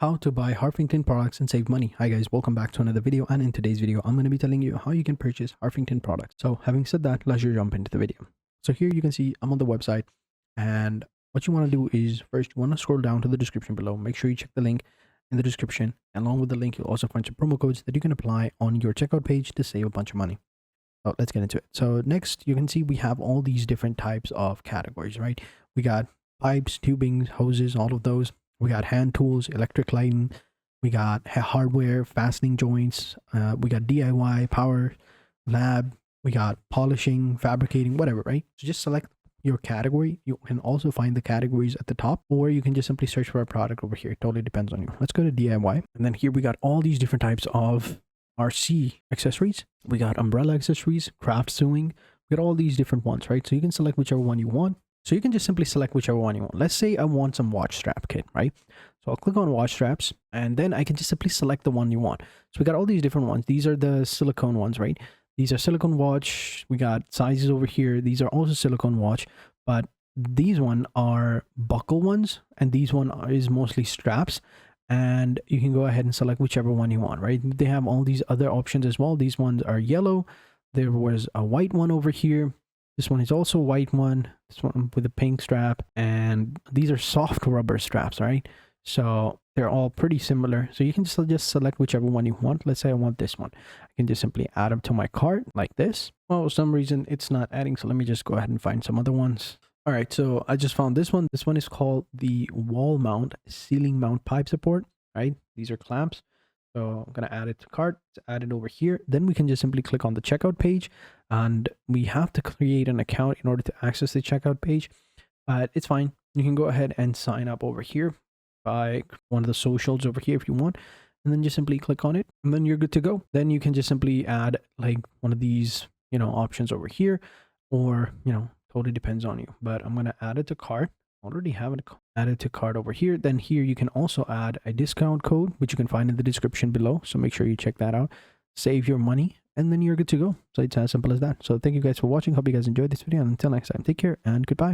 How to buy Harfington products and save money. Hi guys, welcome back to another video, and in today's video I'm going to be telling you how you can purchase Harfington products. So having said that, let's just jump into the video. So here you can see I'm on the website, and what you want to do is first you want to scroll down to the description below. Make sure you check the link in the description, and along with the link you'll also find some promo codes that you can apply on your checkout page to save a bunch of money. So let's get into it. So next you can see we have all these different types of categories, right? We got pipes, tubing, hoses, all of those. We got hand tools, electric lighting, we got hardware, fastening joints, we got DIY, power, lab, we got polishing, fabricating, whatever, right? So just select your category. You can also find the categories at the top, or you can just simply search for a product over here. It totally depends on you. Let's go to DIY. And then here we got all these different types of RC accessories. We got umbrella accessories, craft sewing. We got all these different ones, right? So you can select whichever one you want. So you can just simply select whichever one you want. Let's say I want some watch strap kit, right? So I'll click on watch straps, and then I can just simply select the one you want. So we got all these different ones. These are the silicone ones, right? These are silicone watch. We got sizes over here. These are also silicone watch, but these one are buckle ones, and these one is mostly straps. And you can go ahead and select whichever one you want, right? They have all these other options as well. These ones are yellow. There was a white one over here. This one is also a white one. This one with a pink strap, and these are soft rubber straps, right? So they're all pretty similar. So you can just select whichever one you want. Let's say I want this one. I can just simply add them to my cart like this. Well, for some reason it's not adding, so let me just go ahead and find some other ones. All right, so I just found this one. This one is called the wall mount ceiling mount pipe support, right? These are clamps. So I'm going to add it to cart, add it over here. Then we can just simply click on the checkout page, and we have to create an account in order to access the checkout page, but it's fine. You can go ahead and sign up over here by one of the socials over here if you want, and then just simply click on it, and then you're good to go. Then you can just simply add like one of these, options over here, or, totally depends on you, but I'm going to add it to cart. Already have it added to cart over here. Then here you can also add a discount code, which you can find in the description below, so make sure you check that out. Save your money, and then you're good to go. So it's as simple as that. So thank you guys for watching. Hope you guys enjoyed this video, and until next time, take care and goodbye.